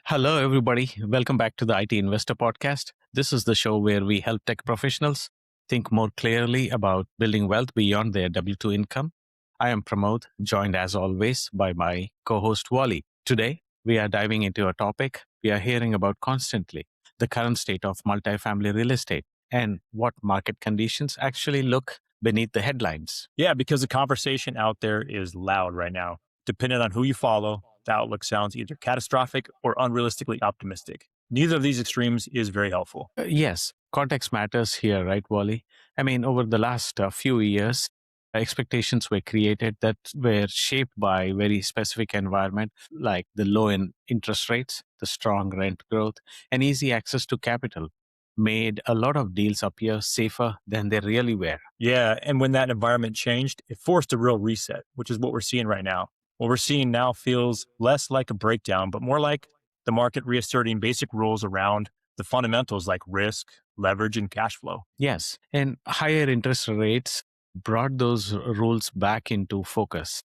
Hello, everybody. Welcome back to the IT Investor Podcast. This is the show where we help tech professionals think more clearly about building wealth beyond their W 2 income. I am Pramod, joined as always by my co host Wally. Today, we are diving into a topic we are hearing about constantly: the current state of multifamily real estate and what market conditions actually look beneath the headlines. Yeah, because the conversation out there is loud right now. Depending on who you follow, the outlook sounds either catastrophic or unrealistically optimistic. Neither of these extremes is very helpful. Yes, context matters here, right, Wally? I mean, over the last few years, expectations were created that were shaped by very specific environment like the low in interest rates, the strong rent growth, and easy access to capital made a lot of deals appear safer than they really were. Yeah, and when that environment changed, it forced a real reset, which is what we're seeing right now. What we're seeing now feels less like a breakdown, but more like the market reasserting basic rules around the fundamentals like risk, leverage, and cash flow. Yes, and higher interest rates brought those rules back into focus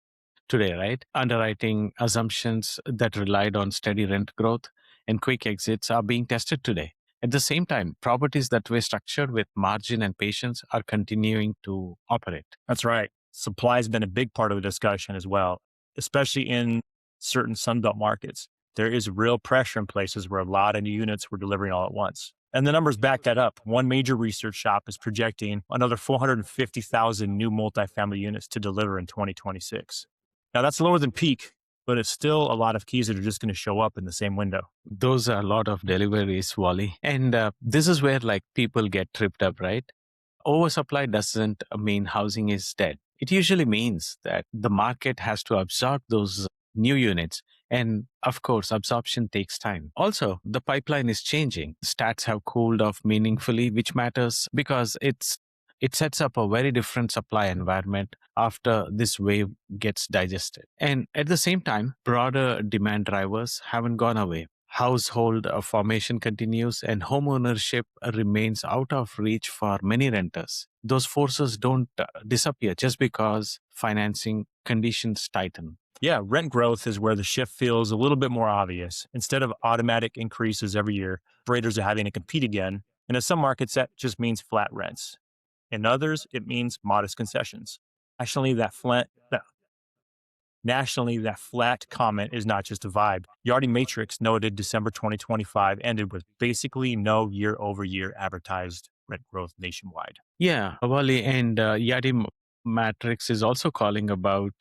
today, right? Underwriting assumptions that relied on steady rent growth and quick exits are being tested today. At the same time, properties that were structured with margin and patience are continuing to operate. That's right. Supply has been a big part of the discussion as well, especially in certain Sunbelt markets. There is real pressure in places where a lot of new units were delivering all at once. And the numbers back that up. One major research shop is projecting another 450,000 new multifamily units to deliver in 2026. Now, that's lower than peak, but it's still a lot of keys that are just going to show up in the same window. Those are a lot of deliveries, Wally. And this is where like people get tripped up, right? Oversupply doesn't mean housing is dead. It usually means that the market has to absorb those new units. And of course, absorption takes time. Also, the pipeline is changing. Stats have cooled off meaningfully, which matters because it sets up a very different supply environment after this wave gets digested. And at the same time, broader demand drivers haven't gone away. Household formation continues and home ownership remains out of reach for many renters. Those forces don't disappear just because financing conditions tighten. Yeah, rent growth is where the shift feels a little bit more obvious. Instead of automatic increases every year, operators are having to compete again. And in some markets, that just means flat rents. In others, it means modest concessions. Nationally, that flat comment is not just a vibe. Yardi Matrix noted December 2025 ended with basically no year-over-year advertised rent growth nationwide. Yeah, Wally, and Yadi Matrix is also calling about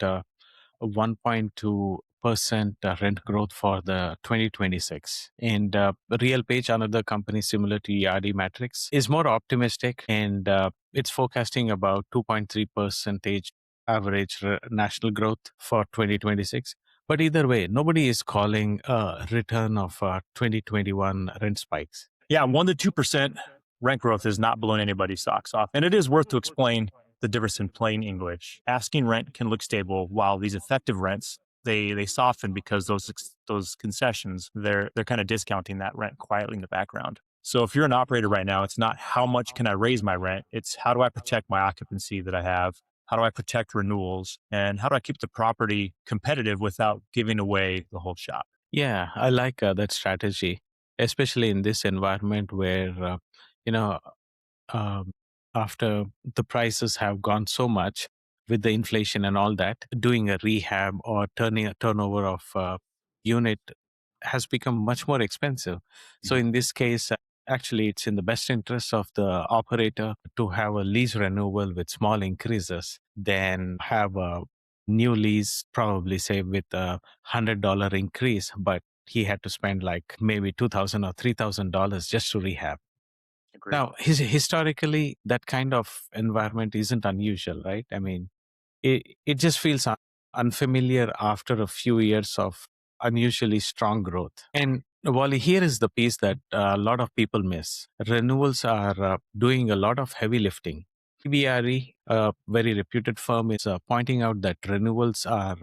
1.2% rent growth for the 2026. And Real Page, another company similar to Yardi Matrix, is more optimistic, and it's forecasting about 2.3 percentage average national growth for 2026. But either way, nobody is calling a return of 2021 rent spikes. Yeah, 1 to 2% rent growth is not blowing anybody's socks off. And it is worth to explain the difference in plain English. Asking rent can look stable, while these effective rents, they soften because those concessions, they're kind of discounting that rent quietly in the background. So if you're an operator right now, it's not how much can I raise my rent, it's how do I protect my occupancy that I have? How do I protect renewals? And how do I keep the property competitive without giving away the whole shop? Yeah, I like that strategy, especially in this environment where, you know, um, after the prices have gone so much with the inflation and all that, doing a rehab or turning a turnover of unit has become much more expensive. So in this case, actually, it's in the best interest of the operator to have a lease renewal with small increases than have a new lease, probably say with $100 increase, but he had to spend like maybe 2,000 or $3,000 just to rehab. Agreed. Now, historically, that kind of environment isn't unusual, right? I mean, it just feels unfamiliar after a few years of unusually strong growth. And Wally, here is the piece that a lot of people miss. Renewals are doing a lot of heavy lifting. CBRE, a very reputed firm, is pointing out that renewals are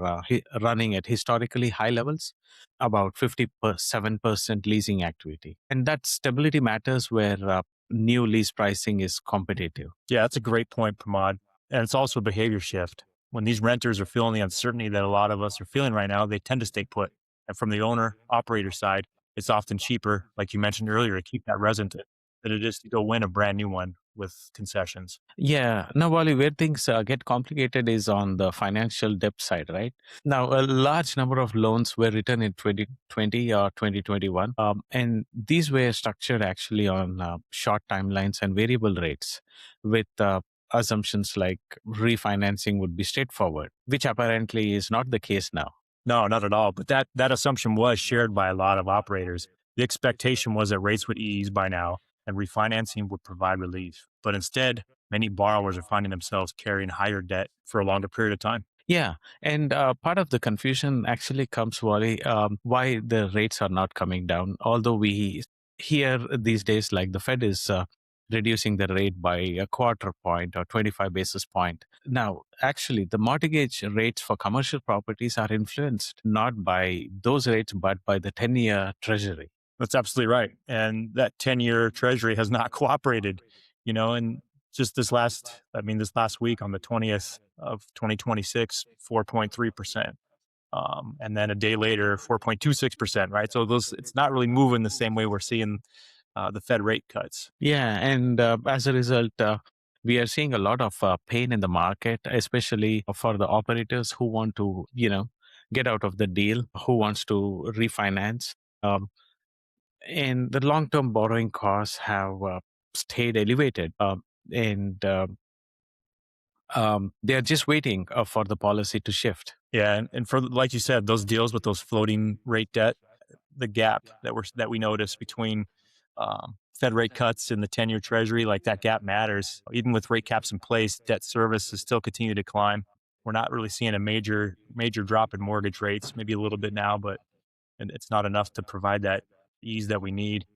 running at historically high levels, about 57% leasing activity. And that stability matters where new lease pricing is competitive. Yeah, that's a great point, Pramod. And it's also a behavior shift. When these renters are feeling the uncertainty that a lot of us are feeling right now, they tend to stay put. And from the owner operator side, it's often cheaper, like you mentioned earlier, to keep that resident than it is to go win a brand new one with concessions. Yeah. Now, Wally, where things get complicated is on the financial debt side, right? Now, a large number of loans were written in 2020 or 2021, and these were structured actually on short timelines and variable rates with assumptions like refinancing would be straightforward, which apparently is not the case now. No, not at all. But that assumption was shared by a lot of operators. The expectation was that rates would ease by now and refinancing would provide relief. But instead, many borrowers are finding themselves carrying higher debt for a longer period of time. Yeah, and part of the confusion actually comes, Wally, why the rates are not coming down. Although we hear these days, like the Fed is reducing the rate by a quarter point or 25 basis point. Now, actually, the mortgage rates for commercial properties are influenced not by those rates, but by the 10-year treasury. That's absolutely right. And that 10-year treasury has not cooperated, and just this last week on the 20th of 2026, 4.3%. And then a day later, 4.26%, right? So it's not really moving the same way we're seeing the Fed rate cuts. Yeah, and as a result, we are seeing a lot of pain in the market, especially for the operators who want to, get out of the deal, who wants to refinance. Um, and the long-term borrowing costs have stayed elevated, and they are just waiting for the policy to shift. Yeah, and for like you said, those deals with those floating rate debt, the gap that we notice between Fed rate cuts and the 10-year Treasury, like that gap matters. Even with rate caps in place, debt service is still continuing to climb. We're not really seeing a major drop in mortgage rates. Maybe a little bit now, but and it's not enough to provide that ease that we need.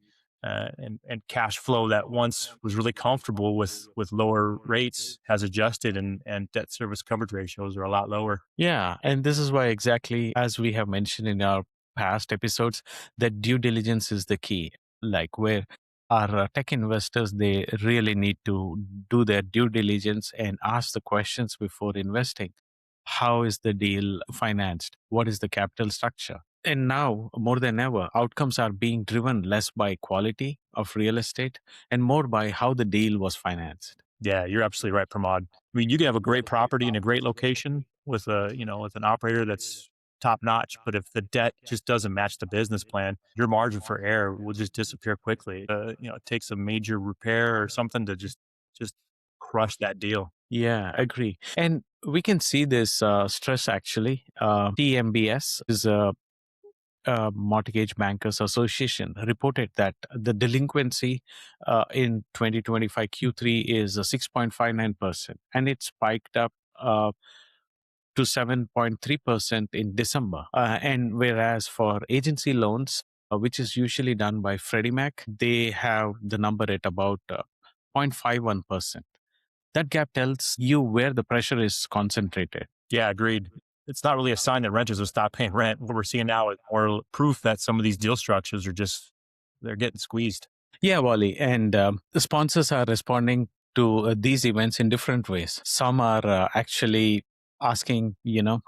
And cash flow that once was really comfortable with lower rates has adjusted, and debt service coverage ratios are a lot lower. Yeah, and this is why exactly as we have mentioned in our past episodes, that due diligence is the key. Like where our tech investors, they really need to do their due diligence and ask the questions before investing. How is the deal financed? What is the capital structure? And now, more than ever, outcomes are being driven less by quality of real estate and more by how the deal was financed. Yeah, you're absolutely right, Pramod. I mean, you can have a great property in a great location with an operator that's top notch, but if the debt just doesn't match the business plan, your margin for error will just disappear quickly. It takes a major repair or something to just crush that deal. Yeah, agree. And we can see this stress actually. TMBS is a Mortgage Bankers Association reported that the delinquency in 2025 Q3 is 6.59%, and it spiked up to 7.3% in December. And whereas for agency loans, which is usually done by Freddie Mac, they have the number at about 0.51%. That gap tells you where the pressure is concentrated. Yeah, agreed. It's not really a sign that renters will stop paying rent. What we're seeing now is more proof that some of these deal structures they're getting squeezed. Yeah, Wally. And the sponsors are responding to these events in different ways. Some are actually asking,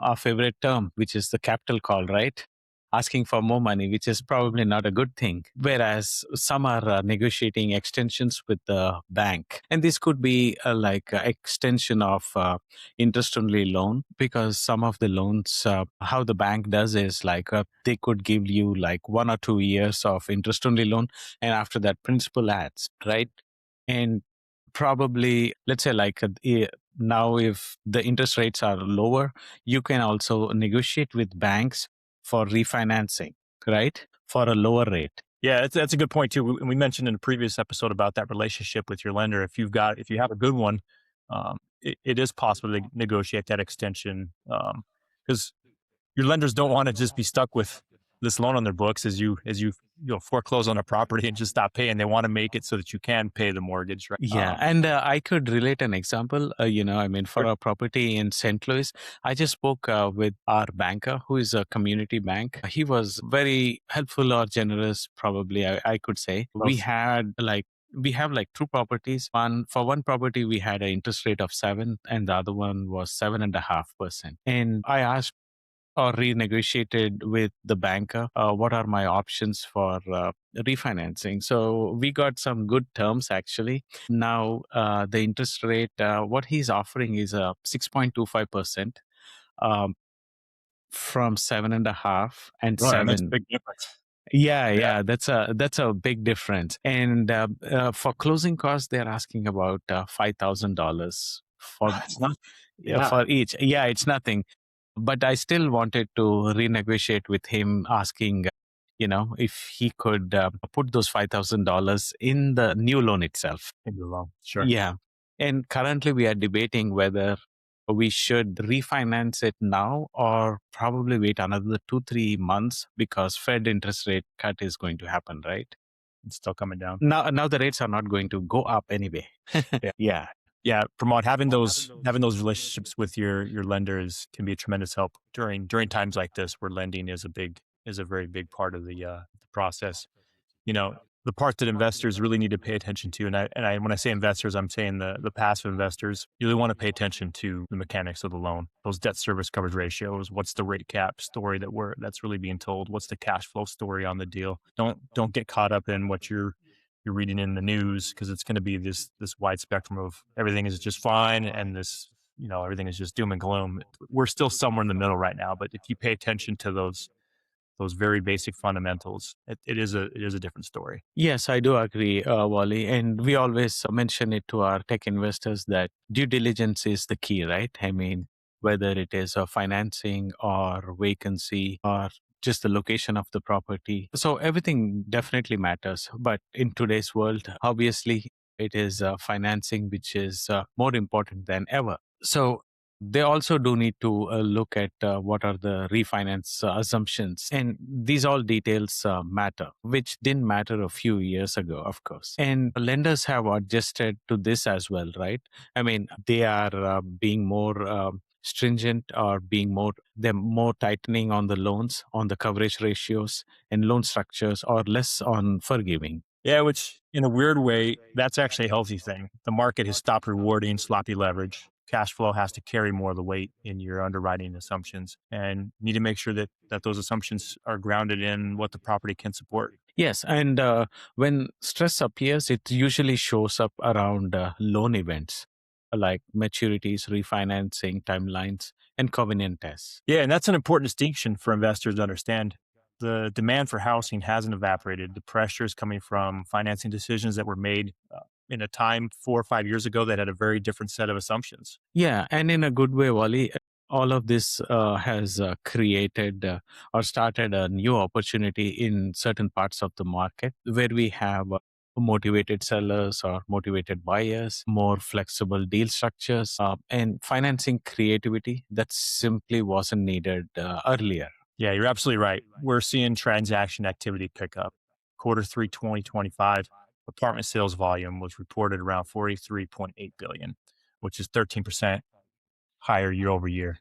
our favorite term, which is the capital call, right? Asking for more money, which is probably not a good thing. Whereas some are negotiating extensions with the bank. And this could be like an extension of interest only loan, because some of the loans, how the bank does is like they could give you like 1 or 2 years of interest only loan, and after that principal adds, right? And probably, let's say like now if the interest rates are lower, you can also negotiate with banks for refinancing, right? For a lower rate. Yeah, that's a good point too. We mentioned in a previous episode about that relationship with your lender. If you have a good one, it is possible to negotiate that extension, because your lenders don't want to just be stuck with this loan on their books as you foreclose on a property and just stop paying. They want to make it so that you can pay the mortgage, right? Yeah, and I could relate an example. I mean, for a property in St. Louis, I just spoke with our banker, who is a community bank. He was very helpful or generous, probably I could say. We have like two properties. One property we had an interest rate of 7, and the other one was 7.5%. And I asked or renegotiated with the banker? What are my options for refinancing? So we got some good terms actually. Now the interest rate, what he's offering is 6.25%. Um, from 7.5 and That's a 7. big difference. Yeah, Yeah. yeah, that's a big difference. And for closing costs, they're asking about $5,000 for It's not. Yeah. for each. Yeah, it's nothing. But I still wanted to renegotiate with him, asking, if he could put those $5,000 in the new loan itself. Maybe alone. Sure. Yeah. And currently we are debating whether we should refinance it now or probably wait another 2, 3 months because Fed interest rate cut is going to happen, right? It's still coming down. Now the rates are not going to go up anyway. Yeah. Yeah. Yeah. Pramod, having those relationships with your lenders can be a tremendous help during times like this where lending is a very big part of the process. You know, the part that investors really need to pay attention to, and I when I say investors, I'm saying the passive investors, you really want to pay attention to the mechanics of the loan, those debt service coverage ratios. What's the rate cap story that's really being told? What's the cash flow story on the deal? Don't get caught up in what you're reading in the news because it's going to be this wide spectrum of everything is just fine and this everything is just doom and gloom. We're still somewhere in the middle right now, but if you pay attention to those very basic fundamentals, it is a different story. Yes, I do agree, Wally. And we always mention it to our tech investors that due diligence is the key, right? I mean, whether it is a financing or vacancy or just the location of the property. So everything definitely matters. But in today's world, obviously, it is financing which is more important than ever. So they also do need to look at what are the refinance assumptions, and these all details matter, which didn't matter a few years ago, of course. And lenders have adjusted to this as well, right? I mean, they are being more stringent, or they're more tightening on the loans, on the coverage ratios and loan structures, or less on forgiving. Yeah, which in a weird way, that's actually a healthy thing. The market has stopped rewarding sloppy leverage. Cash flow has to carry more of the weight in your underwriting assumptions, and you need to make sure that those assumptions are grounded in what the property can support. Yes, and when stress appears, it usually shows up around loan events like maturities, refinancing timelines, and covenant tests. Yeah, and that's an important distinction for investors to understand. The demand for housing hasn't evaporated. The pressure is coming from financing decisions that were made in a time 4 or 5 years ago that had a very different set of assumptions. Yeah, and in a good way, Wally, all of this has created or started a new opportunity in certain parts of the market where we have motivated sellers or motivated buyers, more flexible deal structures, and financing creativity that simply wasn't needed earlier. Yeah, you're absolutely right. We're seeing transaction activity pick up. Quarter three 2025, apartment sales volume was reported around 43.8 billion, which is 13% higher year over year.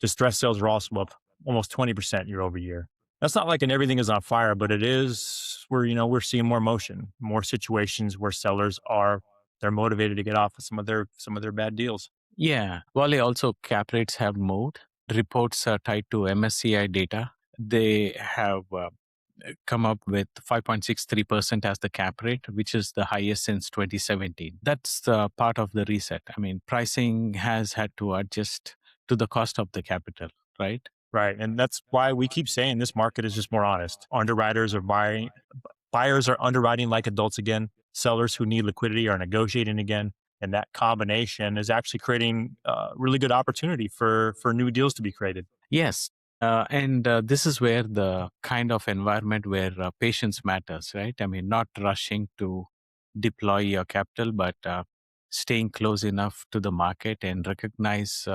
Distress sales are also up almost 20% year over year. That's not like an everything is on fire, but it is where, we're seeing more motion, more situations where sellers they're motivated to get off of some of their bad deals. Yeah, Wally, also cap rates have moved. Reports are tied to MSCI data. They have come up with 5.63% as the cap rate, which is the highest since 2017. That's part of the reset. I mean, pricing has had to adjust to the cost of the capital, right? Right. And that's why we keep saying this market is just more honest. Buyers are underwriting like adults again. Sellers who need liquidity are negotiating again. And that combination is actually creating really good opportunity for new deals to be created. Yes. And this is where the kind of environment where patience matters, right? I mean, not rushing to deploy your capital, but staying close enough to the market and recognize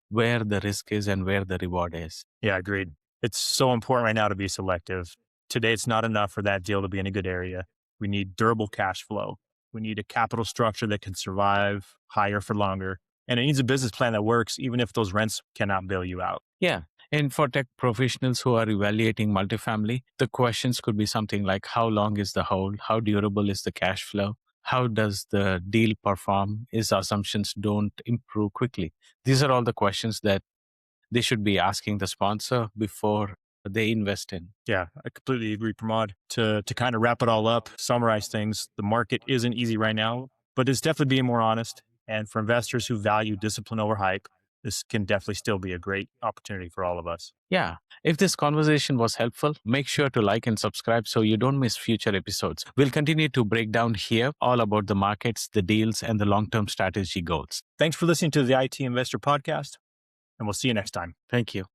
where the risk is and where the reward is. Yeah, agreed. It's so important right now to be selective. Today, it's not enough for that deal to be in a good area. We need durable cash flow. We need a capital structure that can survive higher for longer. And it needs a business plan that works, even if those rents cannot bail you out. Yeah. And for tech professionals who are evaluating multifamily, the questions could be something like how long is the hold? How durable is the cash flow? How does the deal perform? Is assumptions don't improve quickly? These are all the questions that they should be asking the sponsor before they invest in. Yeah, I completely agree, Pramod. To kind of wrap it all up, summarize things, the market isn't easy right now, but it's definitely being more honest. And for investors who value discipline over hype, this can definitely still be a great opportunity for all of us. Yeah. If this conversation was helpful, make sure to like and subscribe so you don't miss future episodes. We'll continue to break down here all about the markets, the deals, and the long term strategy goals. Thanks for listening to the IT Investor Podcast, and we'll see you next time. Thank you.